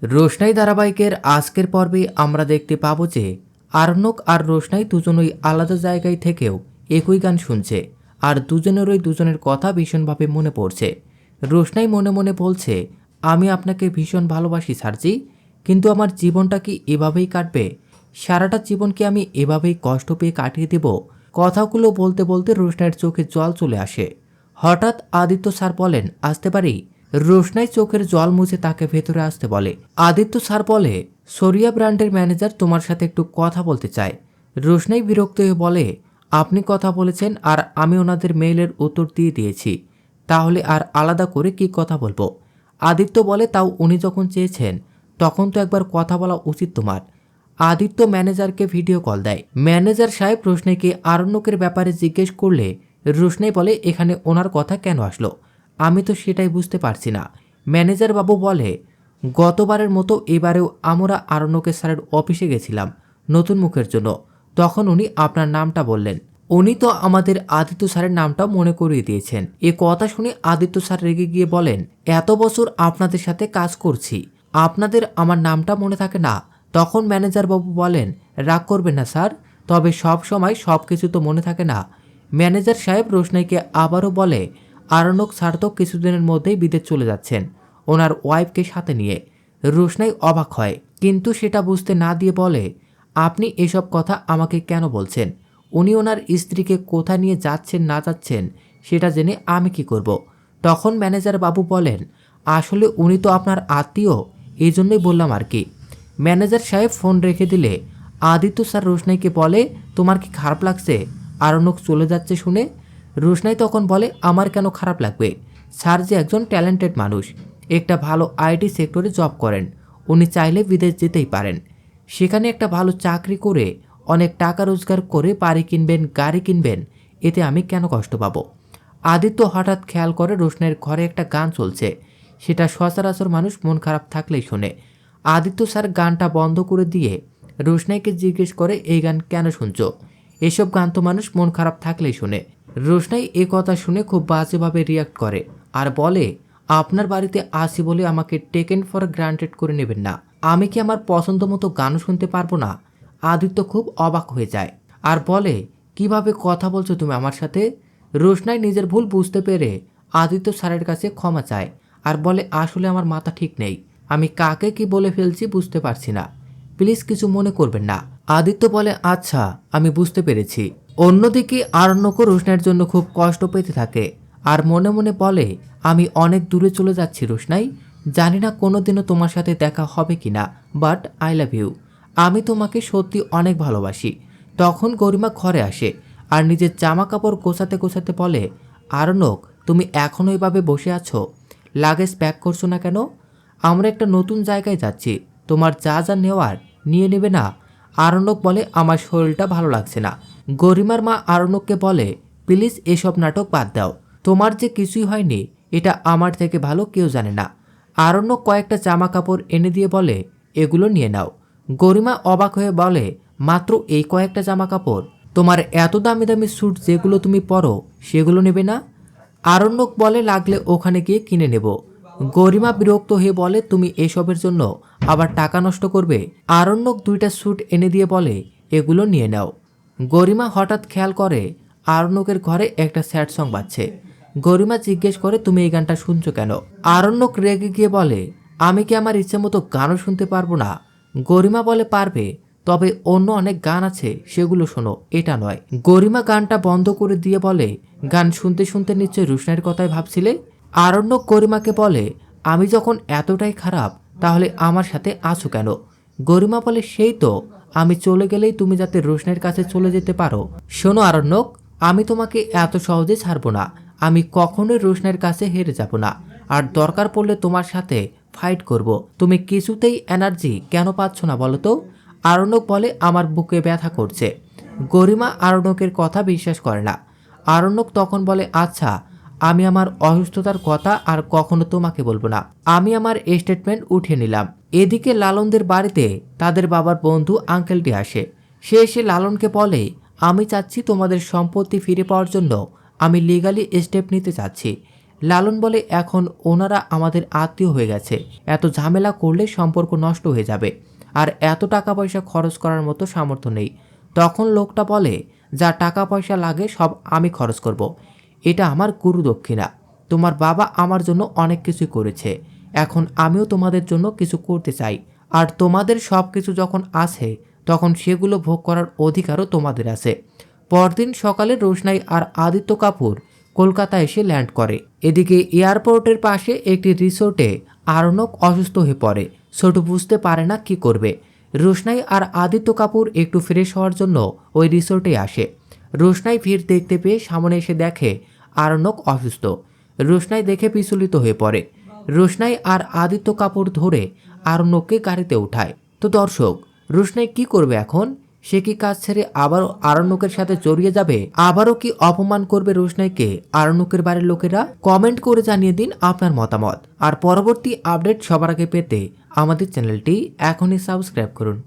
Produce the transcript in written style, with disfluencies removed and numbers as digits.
রোশনাই ধারাবাহিকের আজকের পর্বে আমরা দেখতে পাবো যে আরণ্যক আর রোশনাই দুজনই আলাদা জায়গায় থেকেও একই গান শুনছে আর দুজনেরই দুজনের কথা ভীষণভাবে মনে পড়ছে। রোশনাই মনে মনে বলছে, আমি আপনাকে ভীষণ ভালোবাসি স্যারজি, কিন্তু আমার জীবনটা কি এভাবেই কাটবে? সারাটা জীবন কি আমি এভাবেই কষ্ট পেয়ে কাটিয়ে দেব? কথাগুলো বলতে বলতে রোশনাইয়ের চোখে জল চলে আসে। হঠাৎ আদিত্য স্যার বলেন, আসতে পারি? রোশনাই চোখের জল মুছে তাকে ভেতরে আসতে বলে। আদিত্য স্যার বলে, সরিয়া ব্র্যান্ডের ম্যানেজার তোমার সাথে একটু কথা বলতে চায়। রোশনাই বিরক্ত হয়ে বলে, আপনি কথা বলেছেন আর আমি ওনাদের মেইলের উত্তর দিয়ে দিয়েছি, তাহলে আর আলাদা করে কি কথা বলবো? আদিত্য বলে, তাও উনি যখন চেয়েছেন তখন তো একবার কথা বলা উচিত তোমার। আদিত্য ম্যানেজারকে ভিডিও কল দেয়। ম্যানেজার সাহেব রোশনাইকে আরণ্যকের ব্যাপারে জিজ্ঞেস করলে রোশনাই বলে, এখানে ওনার কথা কেন আসলো? আমি তো সেটাই বুঝতে পারছি না। ম্যানেজার বাবু বলে, গতবারের মতো এবারেও আমরা আরণ্যকের স্যারের অফিসে গেছিলাম নতুন মুখের জন্য, তখন উনি আপনার নামটা বললেন। উনি তো আমাদের আদিত্য স্যারের নামটা মনে করিয়ে দিয়েছেন। এ কথা শুনে আদিত্য স্যার রেগে গিয়ে বলেন, এত বছর আপনাদের সাথে কাজ করছি, আপনাদের আমার নামটা মনে থাকে না? তখন ম্যানেজার বাবু বলেন, রাগ করবেন না স্যার, তবে সব সময় সব কিছু তো মনে থাকে না। ম্যানেজার সাহেব রোশনাইকে আবারও বলে, আরণ্যক স্যার তো কিছুদিনের মধ্যেই বিদেশ চলে যাচ্ছেন ওনার ওয়াইফকে সাথে নিয়ে। রোশনাই অবাক হয়, কিন্তু সেটা বুঝতে না দিয়ে বলে, আপনি এসব কথা আমাকে কেন বলছেন? উনি ওনার স্ত্রীকে কোথায় নিয়ে যাচ্ছেন না যাচ্ছেন সেটা জেনে আমি কি করব? তখন ম্যানেজার বাবু বলেন, আসলে উনি তো আপনার আত্মীয়, এই জন্যই বললাম আর কি। ম্যানেজার সাহেব ফোন রেখে দিলে আদিত্য স্যার রোশনাইকে বলে, তোমার কি খারাপ লাগছে আরণ্যক চলে যাচ্ছে শুনে? রোশনাই তখন বলে, আমার কেন খারাপ লাগবে? স্যার যে একজন ট্যালেন্টেড মানুষ, একটা ভালো আইটি সেক্টরে জব করেন, উনি চাইলে বিদেশ যেতেই পারেন। সেখানে একটা ভালো চাকরি করে অনেক টাকা রোজগার করে বাড়ি কিনবেন, গাড়ি কিনবেন, এতে আমি কেন কষ্ট পাবো? আদিত্য হঠাৎ খেয়াল করে রোশনাইয়ের ঘরে একটা গান চলছে, সেটা সচরাচর মানুষ মন খারাপ থাকলেই শোনে। আদিত্য স্যার গানটা বন্ধ করে দিয়ে রোশনাইকে জিজ্ঞেস করে, এই গান কেন শুনছো? এসব গান তো মানুষ মন খারাপ থাকলেই শোনে। রোশনাই এ কথা শুনে খুব বাজেভাবে রিয়াক্ট করে আর বলে, আপনার বাড়িতে আসি বলে আমাকে টেকেন ফর গ্রান্টেড করে নেবেন না। আমি কি আমার পছন্দ মতো গানও শুনতে পারবো না? আদিত্য খুব অবাক হয়ে যায় আর বলে, কিভাবে কথা বলছো তুমি আমার সাথে? রোশনাই নিজের ভুল বুঝতে পেরে আদিত্য স্যারের কাছে ক্ষমা চায় আর বলে, আসলে আমার মাথা ঠিক নেই, আমি কাকে কি বলে ফেলছি বুঝতে পারছি না, প্লিজ কিছু মনে করবেন না। আদিত্য বলে, আচ্ছা আমি বুঝতে পেরেছি। অন্যদিকে আরণ্যকও রোশনাইয়ের জন্য খুব কষ্ট পেতে থাকে আর মনে মনে বলে, আমি অনেক দূরে চলে যাচ্ছি রোশনাই, জানি না কোনোদিনও তোমার সাথে দেখা হবে কিনা, বাট আই লাভ ইউ। আমি তোমাকে সত্যি অনেক ভালোবাসি। তখন গরিমা ঘরে আসে আর নিজের জামা কাপড় গোছাতে গোছাতে বলে, আরণ্যক তুমি এখনও এভাবে বসে আছো, লাগেজ প্যাক করছো না কেন? আমরা একটা নতুন জায়গায় যাচ্ছি, তোমার যা যা নেওয়ার নিয়ে নেবে না? আরণ্যক বলে, আমার শরীরটা ভালো লাগছে না। গরিমার মা আরণ্যককে বলে, প্লিজ এসব নাটক বাদ দাও, তোমার যে কিছুই হয়নি এটা আমার থেকে ভালো কেউ জানে না। আরণ্যক কয়েকটা জামা কাপড় এনে দিয়ে বলে, এগুলো নিয়ে নাও। গরিমা অবাক হয়ে বলে, মাত্র এই কয়েকটা জামা কাপড়? তোমার এত দামি দামি স্যুট যেগুলো তুমি পরো সেগুলো নেবে না? আরণ্যক বলে, লাগলে ওখানে গিয়ে কিনে নেব। গরিমা বিরক্ত হয়ে বলে, তুমি এসবের জন্য আবার টাকা নষ্ট করবে? আরণ্যক দুইটা স্যুট এনে দিয়ে বলে, এগুলো নিয়ে নাও। গরিমা হঠাৎ খেয়াল করে আরণ্যকের ঘরে একটা স্যাড সং বাজছে। গরিমা জিজ্ঞেস করে, তুমি এই গানটা শুনছো কেন? আরণ্যক রেগে গিয়ে বলে, আমি কি আমার ইচ্ছে মতো গানও শুনতে পারবো না? গরিমা বলে, পারবে, তবে অন্য অনেক গান আছে সেগুলো শোনো, এটা নয়। গরিমা গানটা বন্ধ করে দিয়ে বলে, গান শুনতে শুনতে নিশ্চয়ই রোশনাইয়ের কথাই ভাবছিলে? আরণ্যক গরিমাকে বলে, আমি যখন এতটাই খারাপ তাহলে আমার সাথে আছো কেন? গরিমা বলে, সেই তো, আমি চলে গেলেই তুমি যাতে রোশনাইয়ের কাছে চলে যেতে পারো। শোনো আরণ্যক, আমি তোমাকে এত সহজে ছাড়বো না, আমি কখনোই রোশনাইয়ের কাছে হেরে যাব না, আর দরকার পড়লে তোমার সাথে ফাইট করব। তুমি কিছুতেই এনার্জি কেন পাচ্ছ না বলো তো? আরণ্যক বলে, আমার বুকে ব্যথা করছে। গরিমা আরণ্যকের কথা বিশ্বাস করে না। আরণ্যক তখন বলে, আচ্ছা আমি আমার অসুস্থতার কথা আর কখনো তোমাকে বলবো না, আমি আমার স্টেটমেন্ট উঠিয়ে নিলাম। এদিকে লালনদের বাড়িতে তাদের বাবার বন্ধু আঙ্কেলটি আসে। সে এসে লালনকে বলে, আমি চাচ্ছি তোমাদের সম্পত্তি ফিরে পাওয়ার জন্য আমি লিগালি স্টেপ নিতে চাচ্ছি। লালন বলে, এখন ওনারা আমাদের আত্মীয় হয়ে গেছে, এত ঝামেলা করলে সম্পর্ক নষ্ট হয়ে যাবে, আর এত টাকা পয়সা খরচ করার মতো সামর্থ্য নেই। তখন লোকটা বলে, যা টাকা পয়সা লাগে সব আমি খরচ করব। এটা আমার গুরু দক্ষিণা। তোমার বাবা আমার জন্য অনেক কিছুই করেছে, এখন আমিও তোমাদের জন্য কিছু করতে চাই। আর তোমাদের সব কিছু যখন আছে তখন সেগুলো ভোগ করার অধিকারও তোমাদের আছে। পরদিন সকালে রোশনাই আর আদিত্য কাপুর কলকাতা এসে ল্যান্ড করে। এদিকে এয়ারপোর্টের পাশে একটি রিসোর্টে আরণক অসুস্থ হয়ে পড়ে। ছোটু বুঝতে পারে না কি করবে। রোশনাই আর আদিত্য কাপুর একটু ফ্রেশ হওয়ার জন্য ওই রিসোর্টে আসে। রোশনাই ভিড় দেখতে পেয়ে সামনে এসে দেখে আরণক অসুস্থ। রোশনাই দেখে বিচলিত হয়ে পড়ে। রোশনাই আর আদিত্য কাপুর ধরে আরণককে গাড়িতে উঠায়। তো দর্শক, রোশনাই কি করবে এখন? সে কি কাজ ছেড়ে আবারও আরণ্যকের সাথে জড়িয়ে যাবে? আবারও কি অপমান করবে রোশনাইকে আরণ্যকের বাড়ির লোকেরা? কমেন্ট করে জানিয়ে দিন আপনার মতামত। আর পরবর্তী আপডেট সবার আগে পেতে আমাদের চ্যানেলটি এখনই সাবস্ক্রাইব করুন।